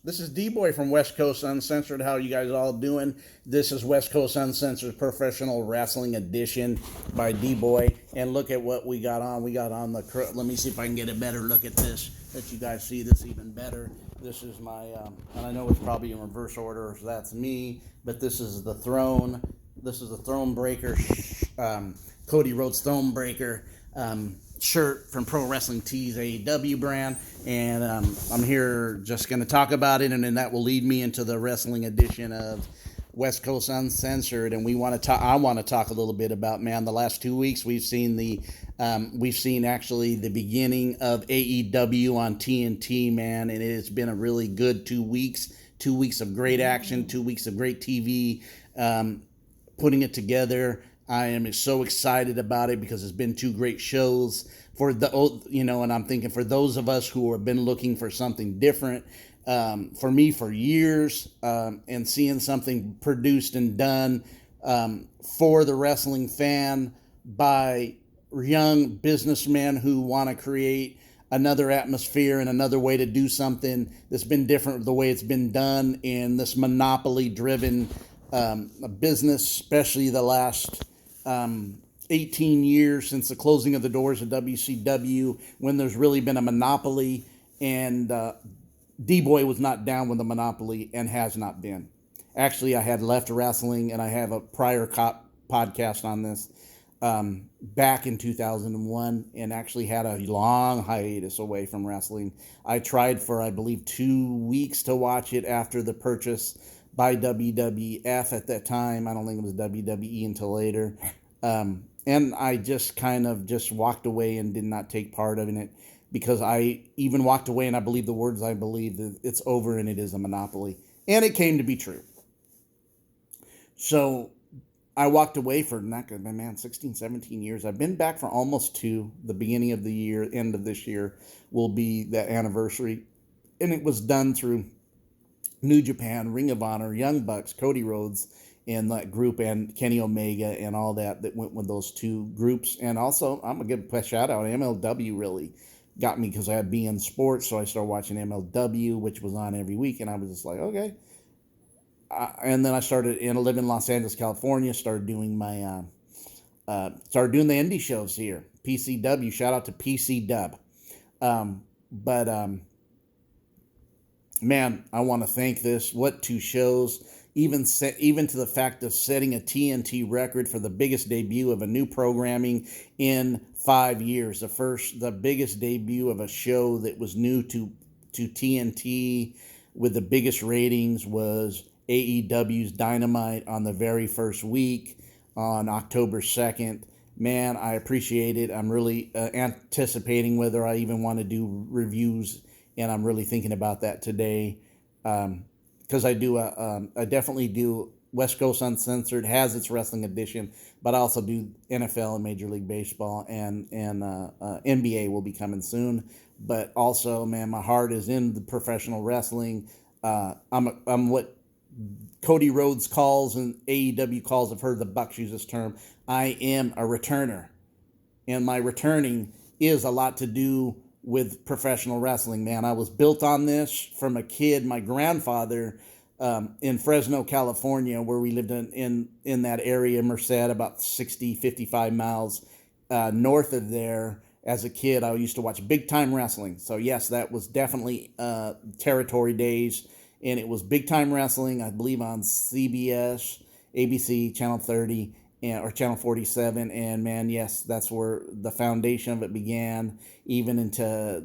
This is D-Boy from West Coast Uncensored. How you guys all doing? This is West Coast Uncensored Professional Wrestling Edition by D-Boy. And look at what we got on. We got on the... Let me see if I can get a better look at this, that you guys see this even better. This is my... and I know it's probably in reverse order, so that's me. But this is the Throne. This is the Throne Breaker. Cody Rhodes Throne Breaker. Shirt from Pro Wrestling Tees AEW brand, and I'm here just going to talk about it, and then that will lead me into the wrestling edition of West Coast Uncensored. And I want to talk a little bit about, man, the last 2 weeks we've seen actually the beginning of AEW on TNT, man, and it has been a really good 2 weeks. 2 weeks of great action, 2 weeks of great TV, putting it together. I am so excited about it because it's been two great shows and I'm thinking for those of us who have been looking for something different, for me for years, and seeing something produced and done for the wrestling fan by young businessmen who want to create another atmosphere and another way to do something that's been different the way it's been done in this monopoly-driven business, especially the last 18 years since the closing of the doors of WCW, when there's really been a monopoly, and D-Boy was not down with the monopoly and has not been. Actually, I had left wrestling, and I have a prior podcast on this back in 2001, and actually had a long hiatus away from wrestling. I tried for, I believe, 2 weeks to watch it after the purchase by WWF at that time. I don't think it was WWE until later. And I just kind of just walked away and did not take part in it, because I even walked away and I believe the words I believe, that it's over and it is a monopoly. And it came to be true. So I walked away for, 16, 17 years. I've been back for almost 2. The beginning of the year, end of this year, will be the anniversary. And it was done through New Japan, Ring of Honor, Young Bucks, Cody Rhodes, and that group, and Kenny Omega, and all that went with those two groups. And also, I'm going to give a shout out. MLW really got me because I had BN Sports, so I started watching MLW, which was on every week, and I was just like, okay. And then I started, and I live in Los Angeles, California, started doing the indie shows here. PCW, shout out to PC Dub. Man, I want to thank this. What 2 shows, even to the fact of setting a TNT record for the biggest debut of a new programming in 5 years. The biggest debut of a show that was new to TNT with the biggest ratings was AEW's Dynamite on the very first week on October 2nd. Man, I appreciate it. I'm really anticipating whether I even want to do reviews, and I'm really thinking about that today, because I definitely do. West Coast Uncensored has its wrestling edition, but I also do NFL and Major League Baseball, and NBA will be coming soon. But also, man, my heart is in the professional wrestling. I'm what Cody Rhodes calls and AEW calls. I've heard the Bucks use this term. I am a returner, and my returning is a lot to do with professional wrestling, man. I was built on this from a kid. My grandfather in Fresno, California, where we lived in that area, Merced, about 55 miles north of there. As a kid, I used to watch big time wrestling. So yes, that was definitely territory days, and it was big time wrestling, I believe, on CBS, ABC, Channel 30, or Channel 47, and man, yes, that's where the foundation of it began, even into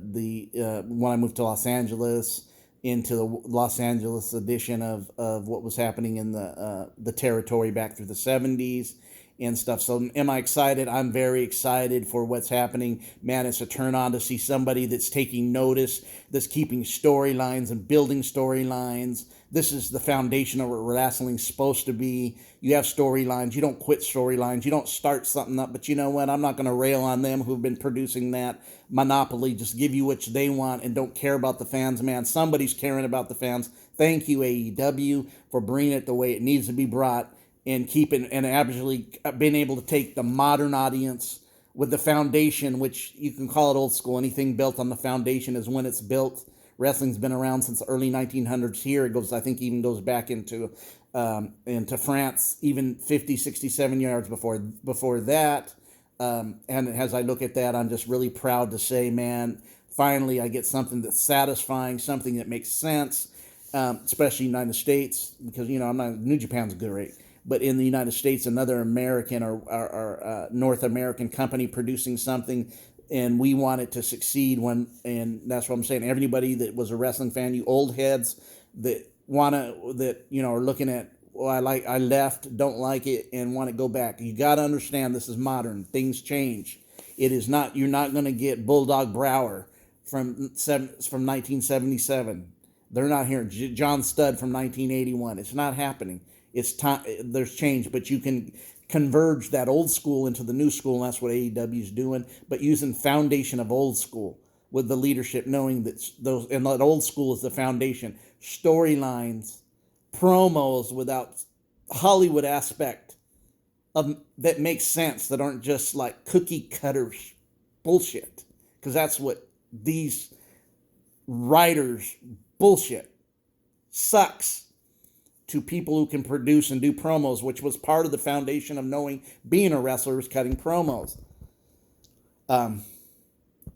when I moved to Los Angeles, into the Los Angeles edition of what was happening in the territory back through the 70s and stuff. So am I excited? I'm very excited for what's happening. Man, it's a turn on to see somebody that's taking notice, that's keeping storylines and building storylines. This is the foundation of what wrestling's supposed to be. You have storylines. You don't quit storylines. You don't start something up. But you know what? I'm not going to rail on them who've been producing that monopoly. Just give you what they want and don't care about the fans, man. Somebody's caring about the fans. Thank you, AEW, for bringing it the way it needs to be brought, and keeping and actually being able to take the modern audience with the foundation, which you can call it old school. Anything built on the foundation is when it's built Wrestling's been around since the early 1900s here. It goes, I think, even goes back into France, even 50, 67 yards before that. And as I look at that, I'm just really proud to say, man, finally I get something that's satisfying, something that makes sense, especially United States, because, I'm not, New Japan's great, but in the United States, another American or North American company producing something, and we want it to succeed. And that's what I'm saying. Everybody that was a wrestling fan, you old heads that are looking at, well, I left, don't like it, and want to go back. You got to understand, this is modern. Things change. It is not. You're not going to get Bulldog Brower from 1977. They're not here. John Studd from 1981. It's not happening. It's time. There's change, but you can converge that old school into the new school, and that's what AEW is doing. But using foundation of old school with the leadership, knowing that those and that old school is the foundation. Storylines, promos without Hollywood aspect of that makes sense, that aren't just like cookie cutter bullshit, because that's what these writers bullshit sucks to people who can produce and do promos, which was part of the foundation of knowing being a wrestler is cutting promos.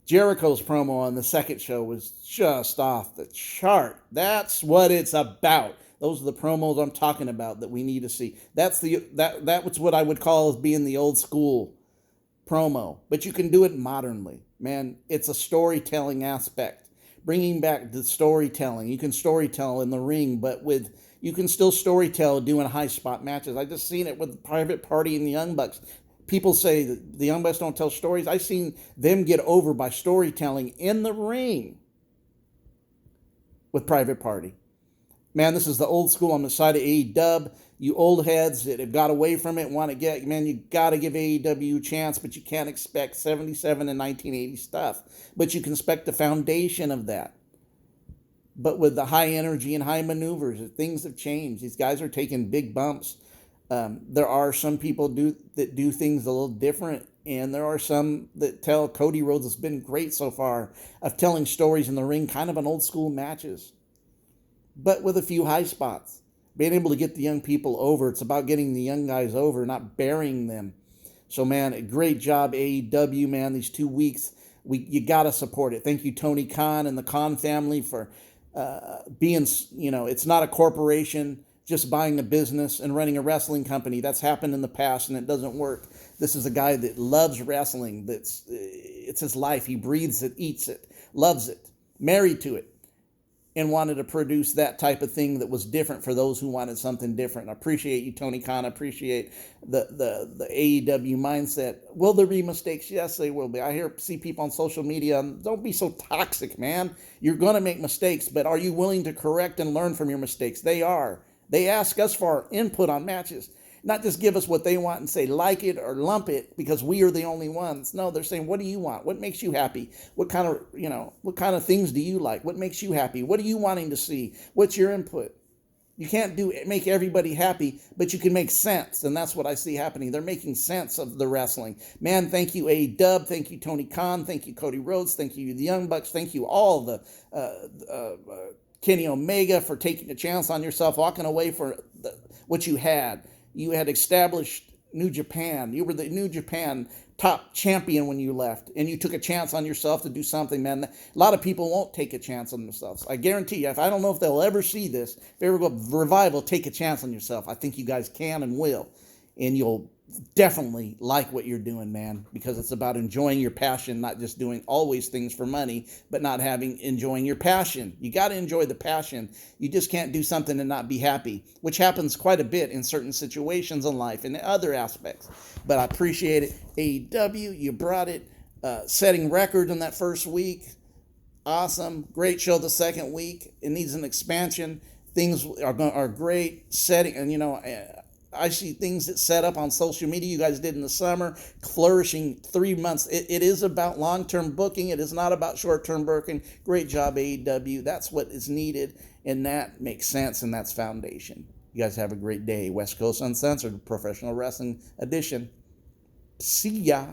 Jericho's promo on the second show was just off the chart. That's what it's about. Those are the promos I'm talking about that we need to see. That's what I would call as being the old school promo. But you can do it modernly, man. It's a storytelling aspect, bringing back the storytelling. You can storytell in the ring, but you can still storytell doing high spot matches. I just seen it with Private Party and the Young Bucks. People say that the Young Bucks don't tell stories. I've seen them get over by storytelling in the ring with Private Party. Man, this is the old school on the side of AEW. You old heads that have got away from it want to get, man, you got to give AEW a chance, but you can't expect 77 and 1980 stuff. But you can expect the foundation of that. But with the high energy and high maneuvers, things have changed. These guys are taking big bumps. There are some people that do things a little different, and there are some that tell. Cody Rhodes has been great so far of telling stories in the ring, kind of an old school matches, but with a few high spots. Being able to get the young people over. It's about getting the young guys over, not burying them. So, man, a great job, AEW, man, these 2 weeks. You got to support it. Thank you, Tony Khan and the Khan family, for being, it's not a corporation just buying a business and running a wrestling company. That's happened in the past, and it doesn't work. This is a guy that loves wrestling. It's his life. He breathes it, eats it, loves it, married to it, and wanted to produce that type of thing that was different for those who wanted something different. I appreciate you, Tony Khan. I appreciate the AEW mindset. Will there be mistakes? Yes, they will be. I see people on social media, don't be so toxic, man. You're going to make mistakes, but are you willing to correct and learn from your mistakes? They are. They ask us for our input on matches, not just give us what they want and say like it or lump it because we are the only ones. No, they're saying, what do you want? What makes you happy? What kind of things do you like? What makes you happy? What are you wanting to see? What's your input? You can't make everybody happy, but you can make sense, and that's what I see happening. They're making sense of the wrestling. Man, thank you, AEW. Thank you, Tony Khan. Thank you, Cody Rhodes. Thank you, the Young Bucks. Thank you, all the Kenny Omega, for taking a chance on yourself, walking away for what you had. You had established New Japan. You were the New Japan top champion when you left, and you took a chance on yourself to do something, man. A lot of people won't take a chance on themselves. I guarantee you, I don't know if they'll ever see this. If they ever go revival, take a chance on yourself. I think you guys can and will, and you'll definitely like what you're doing, man, because it's about enjoying your passion, not just doing always things for money, but enjoying your passion. You got to enjoy the passion. You just can't do something and not be happy, which happens quite a bit in certain situations in life and other aspects. But I appreciate it. AEW, you brought it, setting record in that first week. Awesome. Great show the second week. It needs an expansion. Things are great. Setting, and I see things that set up on social media you guys did in the summer, flourishing 3 months. It is about long-term booking. It is not about short-term booking. Great job, AEW. That's what is needed, and that makes sense, and that's foundation. You guys have a great day. West Coast Uncensored, Professional Wrestling Edition. See ya.